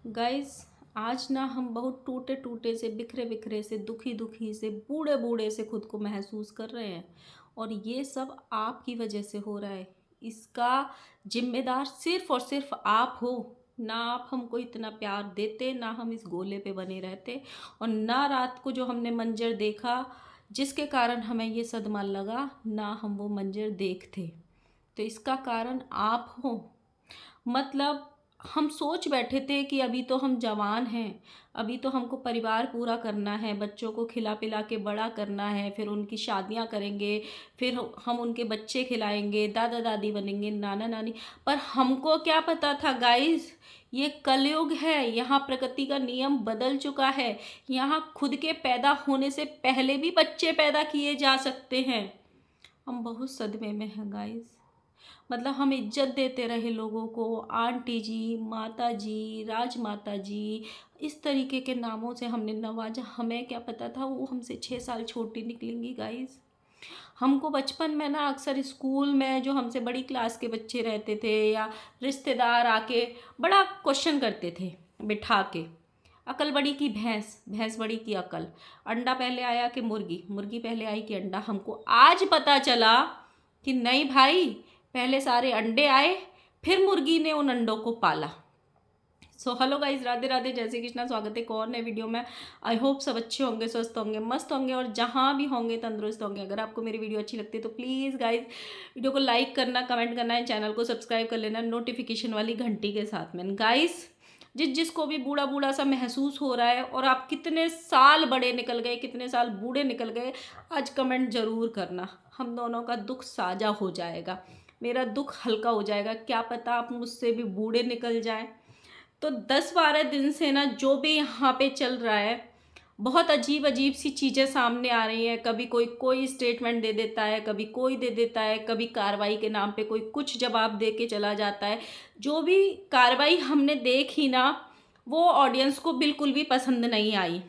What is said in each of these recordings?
Guys, आज ना हम बहुत टूटे टूटे से, बिखरे बिखरे से, दुखी दुखी से, बूढ़े बूढ़े से खुद को महसूस कर रहे हैं। और ये सब आपकी वजह से हो रहा है। इसका जिम्मेदार सिर्फ और सिर्फ आप हो। ना आप हमको इतना प्यार देते, ना हम इस गोले पे बने रहते, और ना रात को जो हमने मंजर देखा जिसके कारण हमें ये सदमा लगा, ना हम वो मंजर देखते। तो इसका कारण आप हो। मतलब हम सोच बैठे थे कि अभी तो हम जवान हैं, अभी तो हमको परिवार पूरा करना है, बच्चों को खिला पिला के बड़ा करना है, फिर उनकी शादियां करेंगे, फिर हम उनके बच्चे खिलाएंगे, दादा दादी बनेंगे, नाना नानी। पर हमको क्या पता था गाइस, ये कलयुग है। यहाँ प्रकृति का नियम बदल चुका है। यहाँ खुद के पैदा होने से पहले भी बच्चे पैदा किए जा सकते हैं। हम बहुत सदमे में हैं गाइस। मतलब हम इज्जत देते रहे लोगों को, आंटी जी, माता जी, राजमाता जी, इस तरीके के नामों से हमने नवाजा। हमें क्या पता था वो हमसे 6 साल छोटी निकलेंगी गाइस। हमको बचपन में ना अक्सर स्कूल में जो हमसे बड़ी क्लास के बच्चे रहते थे या रिश्तेदार आके बड़ा क्वेश्चन करते थे बिठा के। अकल बड़ी की भैंस, भैंस बड़ी की अकल, अंडा पहले आया कि मुर्गी, मुर्गी पहले आई कि अंडा। हमको आज पता चला कि नहीं भाई, पहले सारे अंडे आए, फिर मुर्गी ने उन अंडों को पाला। So hello guys, Radhe Radhe, जय श्री कृष्णा। स्वागत है एक और नए वीडियो में। आई होप सब अच्छे होंगे, स्वस्थ होंगे, मस्त होंगे, और जहाँ भी होंगे तंदुरुस्त होंगे। अगर आपको मेरी वीडियो अच्छी लगती है तो प्लीज़ गाइज वीडियो को लाइक करना, कमेंट करना है, चैनल को सब्सक्राइब कर लेना नोटिफिकेशन वाली घंटी के साथ में। गाइज, जिसको भी बूढ़ा बूढ़ा सा महसूस हो रहा है और आप कितने साल बड़े निकल गए, कितने साल बूढ़े निकल गए, आज कमेंट ज़रूर करना। हम दोनों का दुख साझा हो जाएगा, मेरा दुख हल्का हो जाएगा। क्या पता आप मुझसे भी बूढ़े निकल जाएं। तो 10-12 दिन से ना जो भी यहाँ पे चल रहा है, बहुत अजीब अजीब सी चीज़ें सामने आ रही हैं। कभी कोई कोई स्टेटमेंट दे देता है, कभी कोई दे देता है, कभी कार्रवाई के नाम पे कोई कुछ जवाब दे के चला जाता है। जो भी कार्रवाई हमने देखी ना, वो ऑडियंस को बिल्कुल भी पसंद नहीं आई।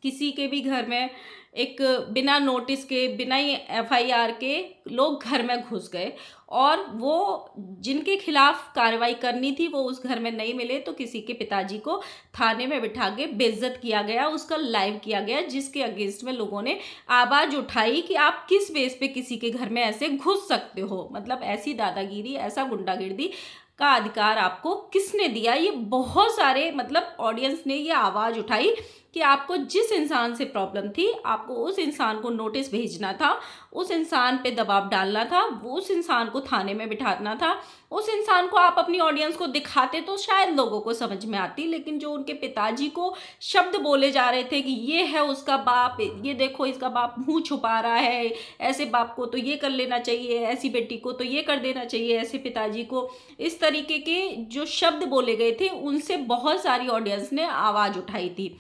किसी के भी घर में एक बिना नोटिस के, बिना ही एफआईआर के लोग घर में घुस गए, और वो जिनके खिलाफ कार्रवाई करनी थी वो उस घर में नहीं मिले, तो किसी के पिताजी को थाने में बिठा के बेइज्जत किया गया, उसका लाइव किया गया, जिसके अगेंस्ट में लोगों ने आवाज़ उठाई कि आप किस बेस पे किसी के घर में ऐसे घुस सकते हो। मतलब ऐसी दादागिरी, ऐसा गुंडागिर्दी का अधिकार आपको किसने दिया। ये बहुत सारे मतलब ऑडियंस ने ये आवाज़ उठाई कि आपको जिस इंसान से प्रॉब्लम थी, आपको उस इंसान को नोटिस भेजना था, उस इंसान पे दबाव डालना था, वो उस इंसान को थाने में बिठाना था। उस इंसान को आप अपनी ऑडियंस को दिखाते तो शायद लोगों को समझ में आती, लेकिन जो उनके पिताजी को शब्द बोले जा रहे थे कि ये है उसका बाप, ये देखो इसका बाप मुंह छुपा रहा है, ऐसे बाप को तो ये कर लेना चाहिए, ऐसी बेटी को तो ये कर देना चाहिए, ऐसे पिताजी को, इस तरीके के जो शब्द बोले गए थे, उनसे बहुत सारी ऑडियंस ने आवाज़ उठाई थी।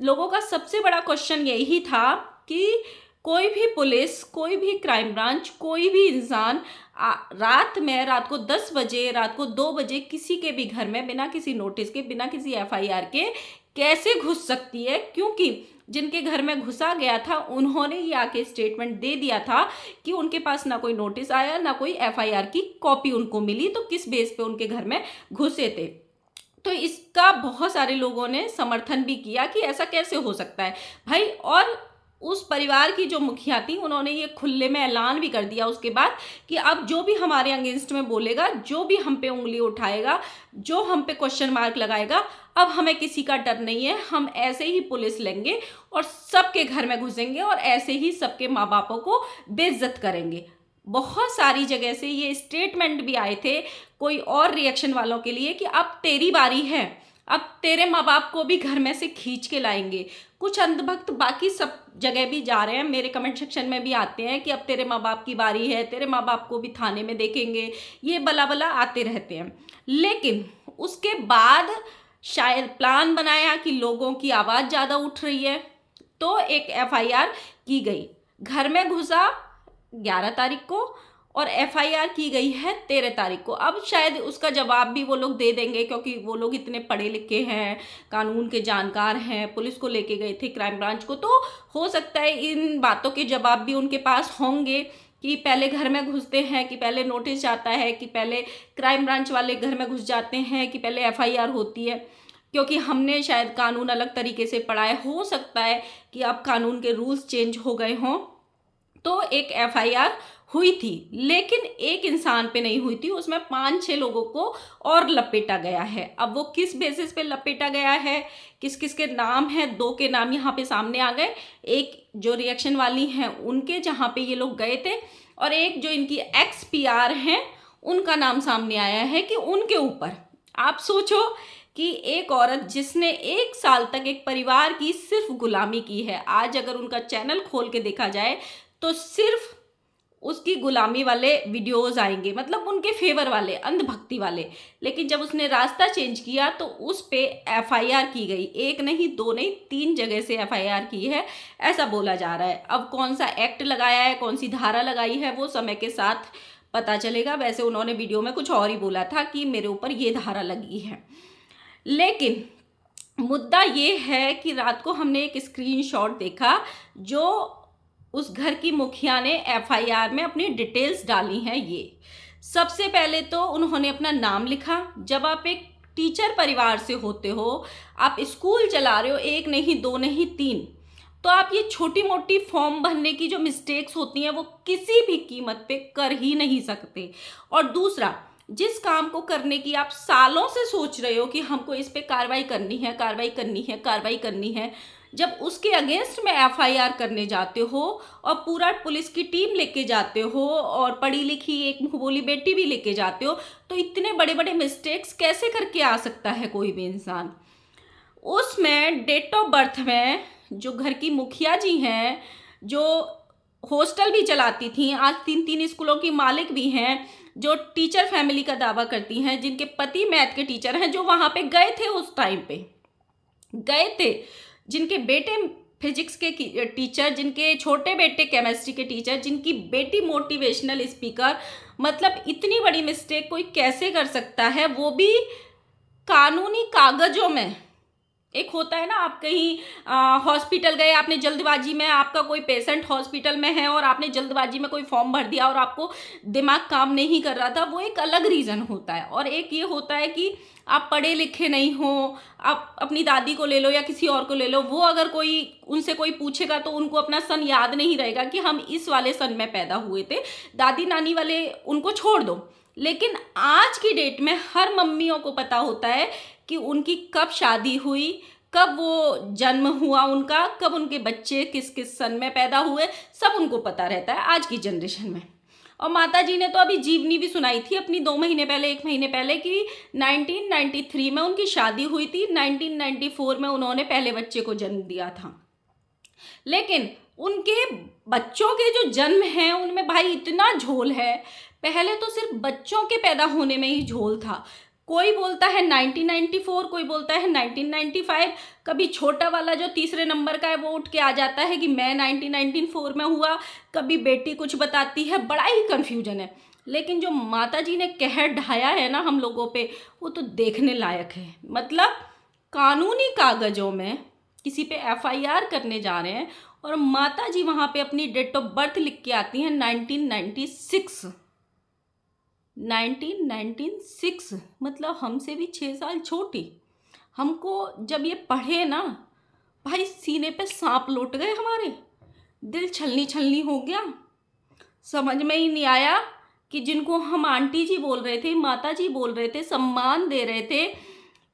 लोगों का सबसे बड़ा क्वेश्चन यही था कि कोई भी पुलिस, कोई भी क्राइम ब्रांच, कोई भी इंसान रात को 10 बजे, रात को 2 बजे किसी के भी घर में बिना किसी नोटिस के, बिना किसी एफआईआर के कैसे घुस सकती है। क्योंकि जिनके घर में घुसा गया था उन्होंने ये आके स्टेटमेंट दे दिया था कि उनके पास ना कोई नोटिस आया, ना कोई एफआईआर की कॉपी उनको मिली, तो किस बेस पे उनके घर में घुसे थे। तो इसका बहुत सारे लोगों ने समर्थन भी किया कि ऐसा कैसे हो सकता है भाई। और उस परिवार की जो मुखिया थी, उन्होंने ये खुले में ऐलान भी कर दिया उसके बाद कि अब जो भी हमारे अगेंस्ट में बोलेगा, जो भी हम पे उंगली उठाएगा, जो हम पे क्वेश्चन मार्क लगाएगा, अब हमें किसी का डर नहीं है। हम ऐसे ही पुलिस लेंगे और सबके घर में घुसेंगे और ऐसे ही सबके माँ बापों को बेइज्जत करेंगे। बहुत सारी जगह से ये स्टेटमेंट भी आए थे कोई और रिएक्शन वालों के लिए कि अब तेरी बारी है, अब तेरे माँ बाप को भी घर में से खींच के लाएंगे। कुछ अंधभक्त बाकी सब जगह भी जा रहे हैं, मेरे कमेंट सेक्शन में भी आते हैं कि अब तेरे माँ बाप की बारी है, तेरे माँ बाप को भी थाने में देखेंगे, ये बला बला आते रहते हैं। लेकिन उसके बाद शायद प्लान बनाया कि लोगों की आवाज़ ज़्यादा उठ रही है, तो एक एफआईआर की गई। घर में घुसा 11 तारीख को और एफआईआर की गई है 13 तारीख को। अब शायद उसका जवाब भी वो लोग दे देंगे, क्योंकि वो लोग इतने पढ़े लिखे हैं, कानून के जानकार हैं, पुलिस को लेके गए थे क्राइम ब्रांच को, तो हो सकता है इन बातों के जवाब भी उनके पास होंगे कि पहले घर में घुसते हैं, कि पहले नोटिस जाता है, कि पहले क्राइम ब्रांच वाले घर में घुस जाते हैं, कि पहले एफआईआर होती है। क्योंकि हमने शायद कानून अलग तरीके से पढ़ा है, हो सकता है कि अब कानून के रूल्स चेंज हो गए हों, तो एक एफआईआर हुई थी, लेकिन एक इंसान पे नहीं हुई थी, उसमें 5-6 लोगों को और लपेटा गया है। अब वो किस बेसिस पे लपेटा गया है, किस किस के नाम हैं, 2 के नाम यहाँ पे सामने आ गए, एक जो रिएक्शन वाली हैं उनके, जहाँ पे ये लोग गए थे, और एक जो इनकी एक्स पीआर हैं उनका नाम सामने आया है कि उनके ऊपर। आप सोचो कि एक औरत जिसने 1 साल तक एक परिवार की सिर्फ गुलामी की है, आज अगर उनका चैनल खोल के देखा जाए तो सिर्फ उसकी गुलामी वाले वीडियोस आएंगे, मतलब उनके फेवर वाले, अंधभक्ति वाले। लेकिन जब उसने रास्ता चेंज किया तो उस पे एफआईआर की गई, 1 नहीं 2 नहीं 3 जगह से एफआईआर की है, ऐसा बोला जा रहा है। अब कौन सा एक्ट लगाया है, कौन सी धारा लगाई है, वो समय के साथ पता चलेगा। वैसे उन्होंने वीडियो में कुछ और ही बोला था कि मेरे ऊपर ये धारा लगी है। लेकिन मुद्दा ये है कि रात को हमने एक स्क्रीनशॉट देखा, जो उस घर की मुखिया ने एफआईआर में अपनी डिटेल्स डाली हैं। ये सबसे पहले तो उन्होंने अपना नाम लिखा। जब आप एक टीचर परिवार से होते हो, आप स्कूल चला रहे हो, 1 नहीं 2 नहीं 3, तो आप ये छोटी मोटी फॉर्म भरने की जो मिस्टेक्स होती हैं वो किसी भी कीमत पे कर ही नहीं सकते। और दूसरा, जिस काम को करने की आप सालों से सोच रहे हो कि हमको इस पे कार्रवाई करनी है, कार्रवाई करनी है, कार्रवाई करनी है, जब उसके अगेंस्ट में एफआईआर करने जाते हो और पूरा पुलिस की टीम लेके जाते हो और पढ़ी लिखी एक मुंह बोली बेटी भी लेके जाते हो, तो इतने बड़े बड़े मिस्टेक्स कैसे करके आ सकता है कोई भी इंसान। उसमें डेट ऑफ बर्थ में जो घर की मुखिया जी हैं, जो हॉस्टल भी चलाती थी, आज 3-3 स्कूलों की मालिक भी हैं, जो टीचर फैमिली का दावा करती हैं, जिनके पति मैथ के टीचर हैं, जो वहाँ पे गए थे, उस टाइम पे गए थे, जिनके बेटे फिजिक्स के टीचर, जिनके छोटे बेटे केमिस्ट्री के टीचर, जिनकी बेटी मोटिवेशनल स्पीकर। मतलब इतनी बड़ी मिस्टेक कोई कैसे कर सकता है, वो भी कानूनी कागजों में। एक होता है ना, आप कहीं हॉस्पिटल गए, आपने जल्दबाजी में, आपका कोई पेशेंट हॉस्पिटल में है और आपने जल्दबाजी में कोई फॉर्म भर दिया और आपको दिमाग काम नहीं कर रहा था, वो एक अलग रीज़न होता है। और एक ये होता है कि आप पढ़े लिखे नहीं हो, आप अपनी दादी को ले लो या किसी और को ले लो, वो अगर कोई उनसे कोई पूछेगा तो उनको अपना सन याद नहीं रहेगा कि हम इस वाले सन में पैदा हुए थे, दादी नानी वाले उनको छोड़ दो। लेकिन आज की डेट में हर मम्मियों को पता होता है कि उनकी कब शादी हुई, कब वो जन्म हुआ उनका, कब उनके बच्चे किस किस सन में पैदा हुए, सब उनको पता रहता है आज की जनरेशन में। और माता जी ने तो अभी जीवनी भी सुनाई थी अपनी 2 महीने पहले, 1 महीने पहले, कि 1993 में उनकी शादी हुई थी, 1994 में उन्होंने पहले बच्चे को जन्म दिया था। लेकिन उनके बच्चों के जो जन्म हैं उनमें भाई इतना झोल है। पहले तो सिर्फ बच्चों के पैदा होने में ही झोल था। कोई बोलता है 1994, कोई बोलता है 1995, कभी छोटा वाला जो तीसरे नंबर का है वो उठ के आ जाता है कि मैं 1994 में हुआ, कभी बेटी कुछ बताती है, बड़ा ही कन्फ्यूजन है। लेकिन जो माता जी ने कहर ढाया है ना हम लोगों पे, वो तो देखने लायक है। मतलब कानूनी कागजों में किसी पे एफआईआर करने जा रहे हैं और माता जी वहाँ पे अपनी डेट ऑफ बर्थ लिख के आती हैं 1996, मतलब हमसे भी 6 साल छोटी। हमको जब ये पढ़े ना भाई, सीने पे सांप लौट गए, हमारे दिल छलनी छलनी हो गया। समझ में ही नहीं आया कि जिनको हम आंटी जी बोल रहे थे, माता जी बोल रहे थे, सम्मान दे रहे थे,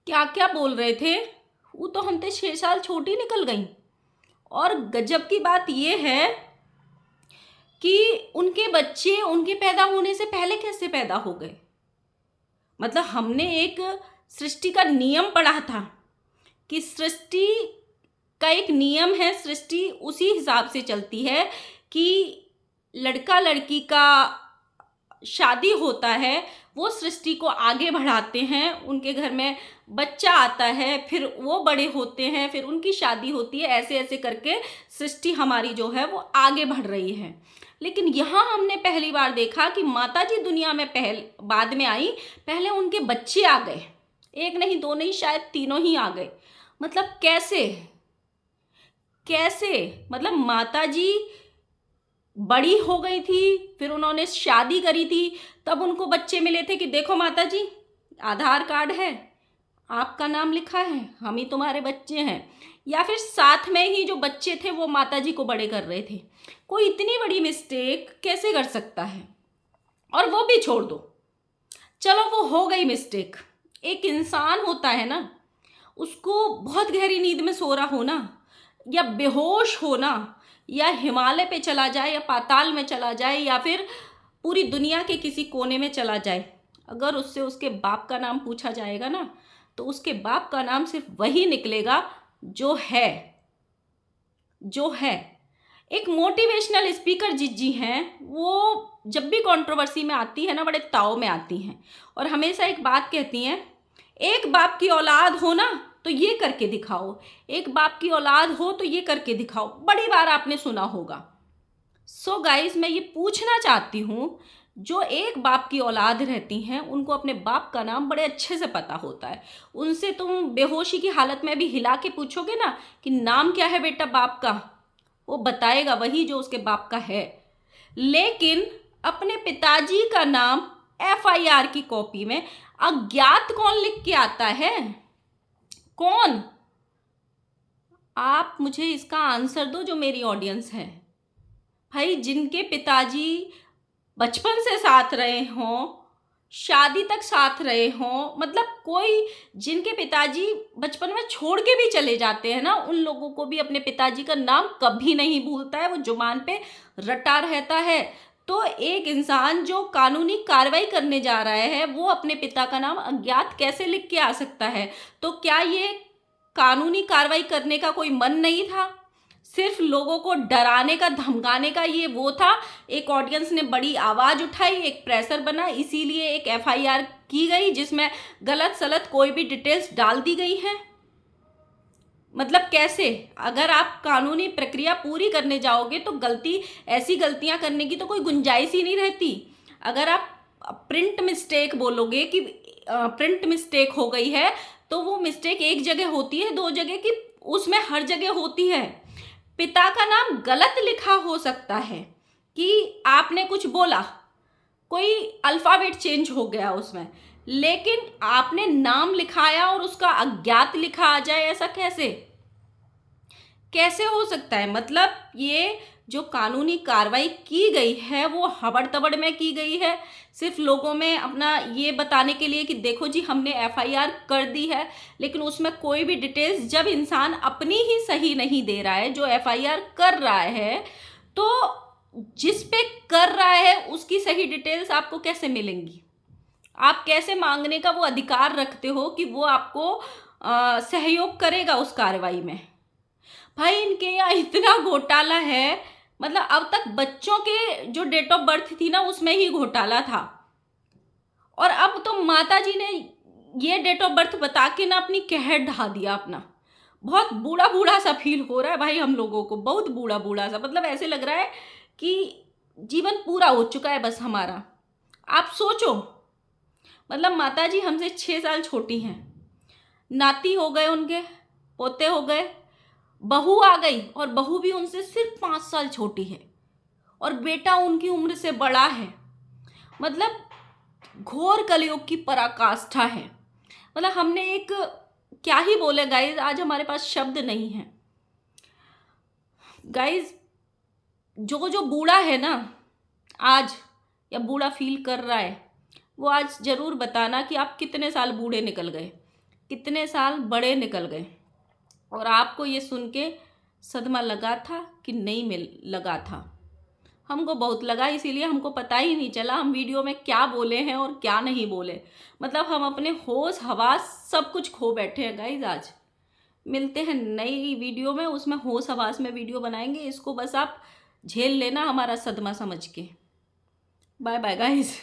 क्या क्या बोल रहे थे, वो तो हमसे 6 साल छोटी निकल गई। और गजब की बात ये है कि उनके बच्चे उनके पैदा होने से पहले कैसे पैदा हो गए। मतलब हमने एक सृष्टि का नियम पढ़ा था कि सृष्टि का एक नियम है, सृष्टि उसी हिसाब से चलती है कि लड़का लड़की का शादी होता है, वो सृष्टि को आगे बढ़ाते हैं, उनके घर में बच्चा आता है, फिर वो बड़े होते हैं, फिर उनकी शादी होती है, ऐसे ऐसे करके सृष्टि हमारी जो है वो आगे बढ़ रही है। लेकिन यहाँ हमने पहली बार देखा कि माता जी दुनिया में बाद में आई, पहले उनके बच्चे आ गए, 1 नहीं 2 नहीं, शायद तीनों ही आ गए। मतलब कैसे मतलब माता जी बड़ी हो गई थी, फिर उन्होंने शादी करी थी, तब उनको बच्चे मिले थे कि देखो माता जी आधार कार्ड है, आपका नाम लिखा है, हम ही तुम्हारे बच्चे हैं, या फिर साथ में ही जो बच्चे थे वो माताजी को बड़े कर रहे थे। कोई इतनी बड़ी मिस्टेक कैसे कर सकता है? और वो भी छोड़ दो, चलो वो हो गई मिस्टेक। एक इंसान होता है ना, उसको बहुत गहरी नींद में सो रहा होना, या बेहोश होना, या हिमालय पे चला जाए, या पाताल में चला जाए, या फिर पूरी दुनिया के किसी कोने में चला जाए, अगर उससे उसके बाप का नाम पूछा जाएगा ना, तो उसके बाप का नाम सिर्फ वही निकलेगा जो है, जो है। एक मोटिवेशनल स्पीकर जिज्जी हैं, वो जब भी कंट्रोवर्सी में आती है ना, बड़े ताव में आती हैं और हमेशा एक बात कहती हैं, एक बाप की औलाद हो ना तो ये करके दिखाओ, एक बाप की औलाद हो तो ये करके दिखाओ। बड़ी बार आपने सुना होगा। सो गाइस, मैं ये पूछना चाहती हूँ, जो एक बाप की औलाद रहती हैं उनको अपने बाप का नाम बड़े अच्छे से पता होता है। उनसे तुम बेहोशी की हालत में भी हिला के पूछोगे ना कि नाम क्या है बेटा बाप का, वो बताएगा वही जो उसके बाप का है। लेकिन अपने पिताजी का नाम FIR की कॉपी में अज्ञात कौन लिख के आता है? कौन? आप मुझे इसका आंसर दो, जो मेरी ऑडियंस है। भाई, जिनके पिताजी बचपन से साथ रहे हों, शादी तक साथ रहे हों, मतलब कोई जिनके पिताजी बचपन में छोड़ के भी चले जाते हैं ना, उन लोगों को भी अपने पिताजी का नाम कभी नहीं भूलता है, वो जुबान पे रटा रहता है। तो एक इंसान जो कानूनी कार्रवाई करने जा रहा है, वो अपने पिता का नाम अज्ञात कैसे लिख के आ सकता है? तो क्या ये कानूनी कार्रवाई करने का कोई मन नहीं था? सिर्फ लोगों को डराने का, धमकाने का ये वो था। एक ऑडियंस ने बड़ी आवाज उठाई, एक प्रेशर बना, इसीलिए एक FIR की गई जिसमें गलत सलत कोई भी डिटेल्स डाल दी गई हैं। मतलब कैसे? अगर आप कानूनी प्रक्रिया पूरी करने जाओगे तो ऐसी गलतियां करने की तो कोई गुंजाइश ही नहीं रहती। अगर आप प्रिंट मिस्टेक बोलोगे कि प्रिंट मिस्टेक हो गई है, तो वो मिस्टेक एक जगह होती है, दो जगह की, उसमें हर जगह होती है। पिता का नाम गलत लिखा हो सकता है कि आपने कुछ बोला, कोई अल्फाबेट चेंज हो गया उसमें, लेकिन आपने नाम लिखाया और उसका अज्ञात लिखा आ जाए, ऐसा कैसे? कैसे हो सकता है? मतलब ये जो कानूनी कार्रवाई की गई है वो हबड़ तबड़ में की गई है, सिर्फ लोगों में अपना ये बताने के लिए कि देखो जी हमने FIR कर दी है, लेकिन उसमें कोई भी डिटेल्स, जब इंसान अपनी ही सही नहीं दे रहा है, जो FIR कर रहा है, तो जिस पे कर रहा है उसकी सही डिटेल्स आपको कैसे मिलेंगी? आप कैसे मांगने का वो अधिकार रखते हो कि वो आपको सहयोग करेगा उस कार्रवाई में? भाई, इनके यहाँ इतना घोटाला है, मतलब अब तक बच्चों के जो डेट ऑफ बर्थ थी ना उसमें ही घोटाला था, और अब तो माता जी ने ये डेट ऑफ बर्थ बता के ना अपनी कहर ढा दिया अपना। बहुत बूढ़ा बूढ़ा सा फील हो रहा है भाई हम लोगों को, बहुत बूढ़ा बूढ़ा सा, मतलब ऐसे लग रहा है कि जीवन पूरा हो चुका है बस हमारा। आप सोचो, मतलब माता जी हमसे 6 साल छोटी हैं, नाती हो गए उनके, पोते हो गए, बहू आ गई, और बहू भी उनसे सिर्फ 5 साल छोटी है, और बेटा उनकी उम्र से बड़ा है। मतलब घोर कलयुग की पराकाष्ठा है। मतलब हमने एक, क्या ही बोले गाइज, आज हमारे पास शब्द नहीं है। गाइज, जो जो बूढ़ा है ना आज, या बूढ़ा फील कर रहा है, वो आज जरूर बताना कि आप कितने साल बूढ़े निकल गए, कितने साल बड़े निकल गए, और आपको ये सुन के सदमा लगा था कि नहीं मिल लगा था? हमको बहुत लगा, इसीलिए हमको पता ही नहीं चला हम वीडियो में क्या बोले हैं और क्या नहीं बोले। मतलब हम अपने होश हवास सब कुछ खो बैठे हैं गाइज। आज मिलते हैं नई वीडियो में, उसमें होश हवास में वीडियो बनाएंगे। इसको बस आप झेल लेना हमारा सदमा समझ के। Bye bye guys.